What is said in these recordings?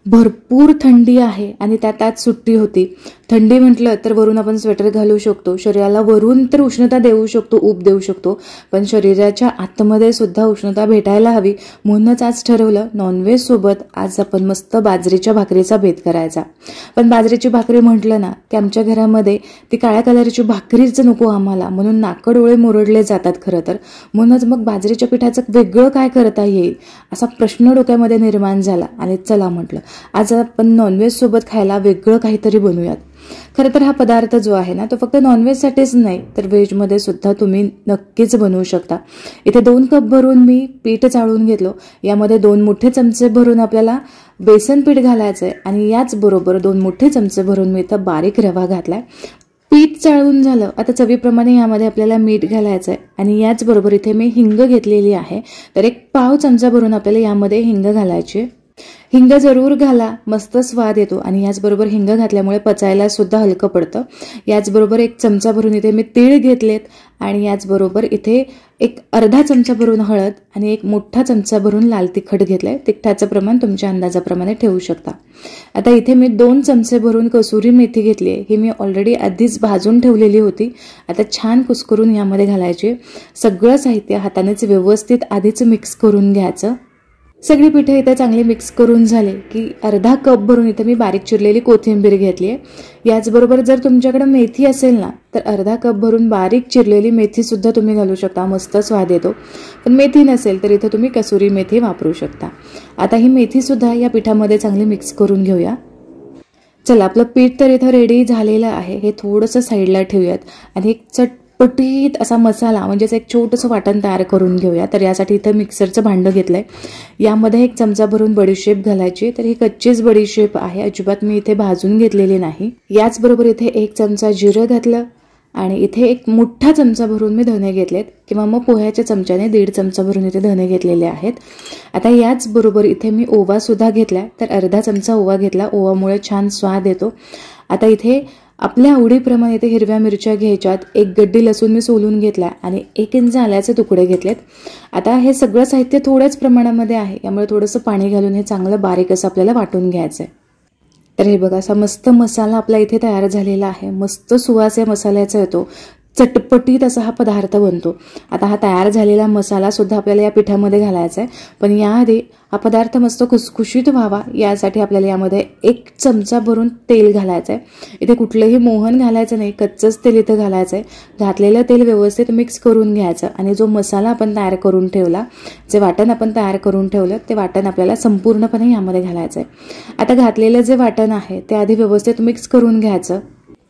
भरपूर थंडी आहे आणि त्यात आज सुट्टी होती. थंडी म्हटलं तर वरून आपण स्वेटर घालू शकतो, शरीराला वरून तर उष्णता देऊ शकतो, ऊब देऊ शकतो, पण शरीराच्या आतमध्ये सुद्धा उष्णता भेटायला हवी. म्हणूनच आज ठरवलं नॉनव्हेज सोबत आज आपण मस्त बाजरीच्या भाकरीचा बेत करायचा. पण बाजरीची भाकरी म्हटलं ना की आमच्या घरामध्ये ती काळ्या कलरची भाकरीच नको आम्हाला, म्हणून नाकडोळे मुरडले जातात खरं तर. म्हणूनच मग बाजरीच्या पिठाचं वेगळं काय करता येईल असा प्रश्न डोक्यामध्ये निर्माण झाला आणि चला म्हटलं आज आपण नॉनव्हेज सोबत खायला वेगळं काहीतरी बनवूयात. खरं तर हा पदार्थ जो आहे ना तो फक्त नॉनव्हेजसाठीच नाही तर व्हेजमध्ये सुद्धा तुम्ही नक्कीच बनवू शकता. इथे 2 कप भरून मी पीठ चाळून घेतलो. यामध्ये 2 मोठे चमचे भरून आपल्याला बेसन पीठ घालायचं आहे आणि याचबरोबर 2 मोठे चमचे भरून मी इथं बारीक रवा घातलाय. पीठ चाळून झालं. आता चवीप्रमाणे यामध्ये आपल्याला मीठ घालायचं आहे आणि याचबरोबर इथे मी हिंग घेतलेली आहे, तर 1 पाव चमचा भरून आपल्याला यामध्ये हिंग घालायची. हिंग जरूर घाला, मस्त स्वाद येतो आणि याचबरोबर हिंग घातल्यामुळे पचायला सुद्धा हलकं पडतं. याचबरोबर 1 चमचा भरून इथे मी तीळ घेतलेत आणि याचबरोबर इथे 1 अर्धा चमचा भरून हळद आणि 1 मोठा चमचा भरून लाल तिखट घेतलंय. तिखटाचं प्रमाण तुमच्या अंदाजाप्रमाणे ठेवू शकता. आता इथे मी 2 चमचे भरून कसुरी मेथी घेतली आहे. ही मी ऑलरेडी आधीच भाजून ठेवलेली होती. आता छान कुस्करून यामध्ये घालायची. सगळं साहित्य हातानेच व्यवस्थित आधीच मिक्स करून घ्यायचं. सगळी पिठे इथे चांगली मिक्स करून झाले की अर्धा कप भरून इथे मी बारीक चिरलेली कोथिंबीर घेतली आहे. याचबरोबर जर तुमच्याकडे मेथी असेल ना तर अर्धा कप भरून बारीक चिरलेली मेथी सुद्धा तुम्ही घालू शकता, मस्त स्वाद येतो. पण मेथी नसेल तर इथे तुम्ही कसुरी मेथी वापरू शकता. आता ही मेथी सुद्धा या पिठामध्ये चांगली मिक्स करून घेऊया. चला आपलं पीठ तर इथं रेडी झालेलं आहे. हे थोडंसं साईडला ठेवूयात आणि एक चटपटीत असा मसाला म्हणजेच एक छोटंसं वाटण तयार करून घेऊया. तर यासाठी इथं मिक्सरचं भांडं घेतलंय. यामध्ये 1 चमचा भरून बडीशेप घालायची. तर ही कच्चीच बडीशेप आहे, अजिबात मी इथे भाजून घेतलेली नाही. याचबरोबर इथे 1 चमचा जिरं घातलं आणि इथे 1 मोठा चमचा भरून मी धने घेतलेत किंवा मग पोह्याच्या चमच्याने 1.5 चमचा भरून इथे धने घेतलेले आहेत. आता याचबरोबर इथे मी ओवा सुद्धा घेतलाय, तर अर्धा चमचा ओवा घेतला. ओवामुळे छान स्वाद येतो. आता इथे आपल्या आवडीप्रमाणे इथे हिरव्या मिरच्या घ्यायच्यात. 1 गड्डी लसूण मी सोलून घेतला आणि 1 इंच आल्याचे तुकडे घेतलेत. आता हे सगळं साहित्य थोड्याच प्रमाणामध्ये आहे, यामुळे थोडंसं पाणी घालून हे चांगलं बारीक असं आपल्याला वाटून घ्यायचं आहे. तर हे बघा असा मस्त मसाला आपला इथे तयार झालेला आहे. मस्त सुवास या मसाल्याचा येतो. चटपटीत असा हा पदार्थ बनतो. आता हा तयार झालेला मसाला सुद्धा आपल्याला या पिठामध्ये घालायचा आहे. पण याआधी हा पदार्थ मस्त खुसखुशीत व्हावा यासाठी आपल्याला यामध्ये 1 चमचा भरून तेल घालायचं आहे. इथे कुठलंही मोहन घालायचं नाही, कच्चंच तेल इथं घालायचं आहे. घातलेलं तेल व्यवस्थित मिक्स करून घ्यायचं आणि जो मसाला आपण तयार करून ठेवला, जे वाटण आपण तयार करून ठेवलं ते वाटण आपल्याला संपूर्णपणे यामध्ये घालायचं आहे. आता घातलेलं जे वाटण आहे ते आधी व्यवस्थित मिक्स करून घ्यायचं.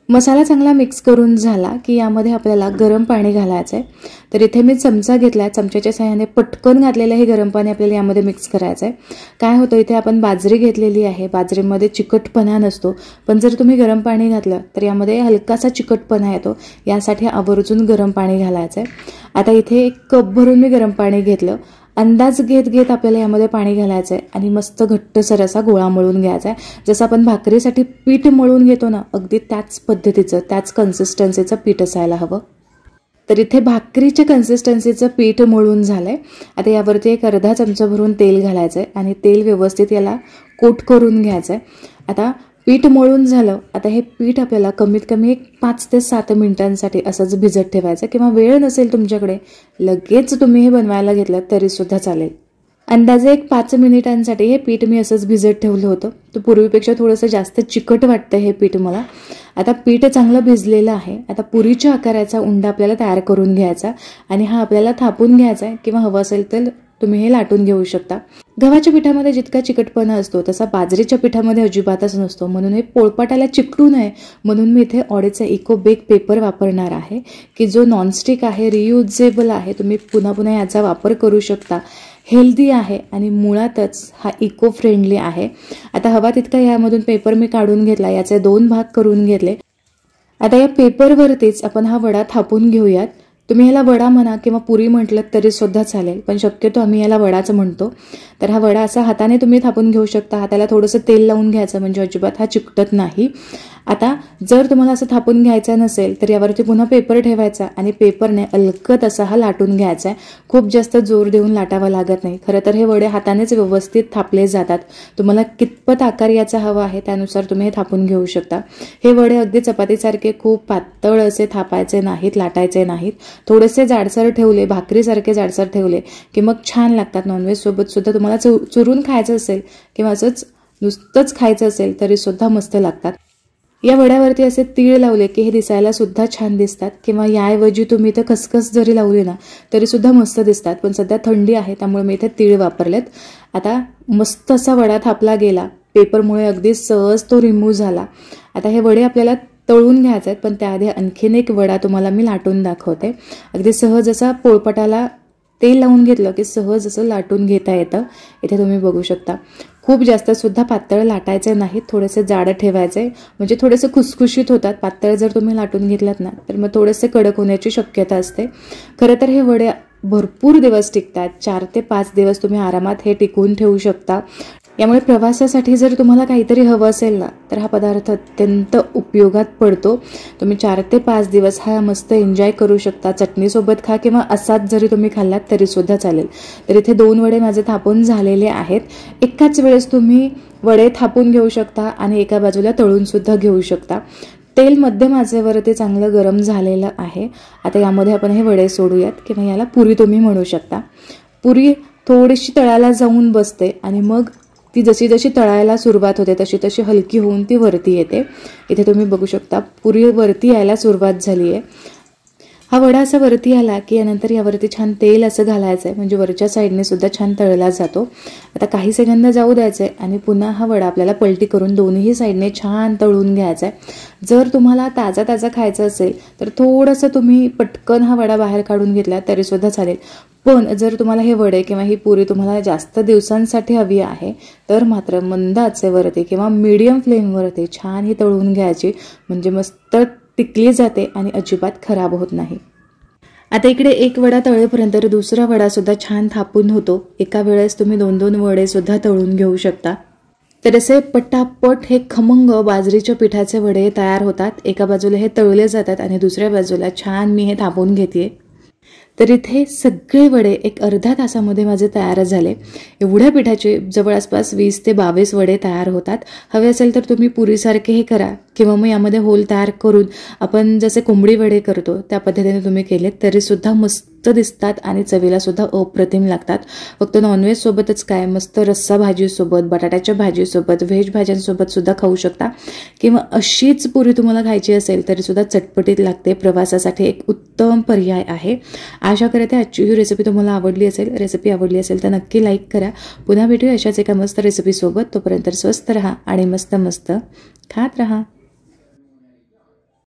मसाला चांगला मिक्स करून झाला की यामध्ये आपल्याला गरम पाणी घालायचं आहे. तर इथे मी चमचा घेतला, चमच्याच्या साहाय्याने पटकन घातलेलं हे गरम पाणी आपल्याला यामध्ये मिक्स करायचं आहे. काय होतं इथे आपण बाजरी घेतलेली आहे, बाजरीमध्ये चिकटपणा नसतो, पण जर तुम्ही गरम पाणी घातलं तर यामध्ये हलकासा चिकटपणा येतो. यासाठी आवर्जून गरम पाणी घालायचं आहे. आता इथे 1 कप भरून मी गरम पाणी घेतलं. अंदाज घेत आपल्याला यामध्ये पाणी घालायचं आहे आणि मस्त घट्टसर असा गोळा मळून घ्यायचा आहे. जसं आपण भाकरीसाठी पीठ मळून घेतो ना, अगदी त्याच पद्धतीचं त्याच कन्सिस्टन्सीचं पीठ असायला हवं. तर इथे भाकरीच्या कन्सिस्टन्सीचं पीठ मळून झालंय. आता यावरती 1 अर्धा चमचा भरून तेल घालायचं आहे आणि तेल व्यवस्थित याला कोट करून घ्यायचं आहे. आता पीठ मळून झालं. आता हे पीठ आपल्याला कमीत कमी 5 ते 7 मिनिटांसाठी असंच भिजत ठेवायचं किंवा वेळ नसेल तुमच्याकडे लगेच तुम्ही हे बनवायला घेतलं तरी सुद्धा चालेल. अंदाजे 5 मिनिटांसाठी हे पीठ मी असंच भिजत ठेवलं होतं. तर पूर्वीपेक्षा थोडंसं जास्त चिकट वाटतं हे पीठ मला. आता पीठ चांगलं भिजलेलं आहे. आता पुरीच्या आकाराचा उंडा आपल्याला तयार करून घ्यायचा आणि हा आपल्याला थापून घ्यायचा आहे किंवा हवं असेल तर तुम्ही हे लाटून घेऊ शकता. गव्हाच्या पिठामध्ये जितका चिकटपणा असतो तसा बाजरीच्या पिठामध्ये अजिबातच नसतो, म्हणून हे पोळपाटाला चिकटू नये म्हणून मी इथे ऑडेचा इको बेक पेपर वापरणार आहे की जो नॉनस्टिक आहे, रियुजेबल आहे. तुम्ही पुन्हा पुन्हा याचा वापर करू शकता. हेल्दी आहे आणि मुळातच हा इको फ्रेंडली आहे. आता हवा तितका यामधून पेपर मी काढून घेतला, याचे 2 भाग करून घेतले. आता या पेपरवरतीच आपण हा वडा थापून घेऊयात. तुम्ही याला वडा म्हणा किंवा पुरी म्हटलं तरी सुद्धा चालेल, पण शक्यतो आम्ही याला वडाच म्हणतो. तर हा वडा असा हाताने तुम्ही थापून घेऊ शकता. हाताला थोडंसं तेल लावून घ्यायचं म्हणजे अजिबात हा चिकटत नाही. आता जर तुम्हाला असं थापून घ्यायचं नसेल तर यावरती पुन्हा पेपर ठेवायचा आणि पेपरने अलगद असा हा लाटून घ्यायचा आहे. खूप जास्त जोर देऊन लाटावा लागत नाही. खरं तर हे वडे हातानेच व्यवस्थित थापले जातात. तुम्हाला कितपत आकार याचा हवा आहे त्यानुसार तुम्ही हे थापून घेऊ शकता. हे वडे अगदी चपातीसारखे खूप पातळ असे थापायचे नाहीत, लाटायचे नाहीत. थोडेसे जाडसर ठेवले, भाकरीसारखे जाडसर ठेवले की मग छान लागतात. नॉनव्हेज सोबत सुद्धा तुम्हाला चुरून खायचं असेल किंवा असंच नुसतंच खायचं असेल तरी सुद्धा मस्त लागतात. या वड्यावरती असे तीळ लावले की हे दिसायला सुद्धा छान दिसतात, किंवा याऐवजी तुम्ही इथे खसखस जरी लावली ना तरी सुद्धा मस्त दिसतात. पण सध्या थंडी आहे त्यामुळे मी इथे तीळ वापरलेत. आता मस्त असा वडा थापला गेला, पेपरमुळे अगदी सहज तो रिमूव्ह झाला. आता हे वडे आपल्याला तळून घ्यायचे आहेत, पण त्याआधी आणखीन एक वडा तुम्हाला मी लाटून दाखवते. अगदी सहज असा पोळपाटाला तेल लावून घेतलं की सहज असं लाटून घेता येतं. इथे तुम्ही बघू शकता. खूप जास्त सुद्धा पातळ लाटायचे नाहीत, थोडेसे जाड ठेवायचे म्हणजे थोडेसे खुसखुशीत होतात. पातळ जर तुम्ही लाटून घेतलात ना तर मग थोडेसे कडक होण्याची शक्यता असते. खरं तर हे वडे भरपूर दिवस टिकतात. 4 ते 5 दिवस तुम्ही आरामात हे टिकवून ठेवू शकता. यामुळे प्रवासासाठी जर तुम्हाला काहीतरी हवं असेल ना तर हा पदार्थ अत्यंत उपयोगात पडतो. तुम्ही 4 ते 5 दिवस हा मस्त एन्जॉय करू शकता. चटणीसोबत खा किंवा असाच जरी तुम्ही खाल्लात तरी सुद्धा चालेल. तर इथे 2 वडे माझे थापून झालेले आहेत. एकाच वेळेस तुम्ही वडे थापून घेऊ शकता आणि एका बाजूला तळून सुद्धा घेऊ शकता. तेल मध्यम आचेवरती चांगलं गरम झालेलं आहे. आता यामध्ये आपण हे वडे सोडूयात किंवा याला पुरी तुम्ही म्हणू शकता. पुरी थोडीशी तळायला जाऊन बसते आणि मग ती जशी जशी तळायला सुरुवात होते तशी तशी हलकी होऊन ती वरती येते. इथे तुम्ही बघू शकता पुरी वरती यायला सुरुवात झाली आहे. हा वडा असा वरती आला की यानंतर यावरती छान तेल असं घालायचं आहे म्हणजे वरच्या साईडने सुद्धा छान तळला जातो. आता काही सेकंद जाऊ द्यायचे आणि पुन्हा हा वडा आपल्याला पलटी करून दोन्ही साईडने छान तळून घ्यायचा आहे. जर तुम्हाला ताजा ताजा खायचं असेल तर थोडंसं तुम्ही पटकन हा वडा बाहेर काढून घेतला तरी सुद्धा चालेल. पण जर तुम्हाला हे वडे किंवा ही पुरी तुम्हाला जास्त दिवसांसाठी हवी आहे तर मात्र मंद आचेवरती किंवा मीडियम फ्लेमवरती छान ही तळून घ्यायची म्हणजे मस्त टिकली जाते आणि अजिबात खराब होत नाही. आता इकडे एक वडा तळेपर्यंत दुसरा वडा सुद्धा छान थापून होतो. एका वेळेस तुम्ही 2-2 वडे सुद्धा तळून घेऊ शकता. तर असे पटापट हे खमंग बाजरीच्या पिठाचे वडे तयार होतात. एका बाजूला हे तळले जातात आणि दुसऱ्या बाजूला छान मी हे थापून घेते. तर इथे सगळे वडे एक अर्ध्या तासामध्ये माझे तयार झाले. एवढ्या पिठाचे जवळपास 20 ते 22 वडे तयार होतात. हवे असेल तर तुम्ही पुरीसारखे हे करा किंवा मग यामध्ये होल तयार करून आपण जसे कोंबडी वडे करतो त्या पद्धतीने तुम्ही केले तरी सुद्धा मस्त दिसतात आणि चवीला सुद्धा अप्रतिम लागतात. फक्त नॉनव्हेज सोबतच काय, मस्त रस्सा भाजीसोबत, बटाट्याच्या भाजीसोबत, व्हेज भाज्यांसोबत सुद्धा खाऊ शकता किंवा अशीच पुरी तुम्हाला खायची असेल तरी सुद्धा चटपटीत लागते. प्रवासासाठी एक उत्तम पर्याय आहे. आशा करते आजची ही रेसिपी तुम्हाला आवडली असेल. रेसिपी आवडली असेल तर नक्की लाईक करा. पुन्हा भेटूया अशाच एका मस्त रेसिपीसोबत. तोपर्यंत स्वस्त रहा आणि मस्त मस्त खात रहा.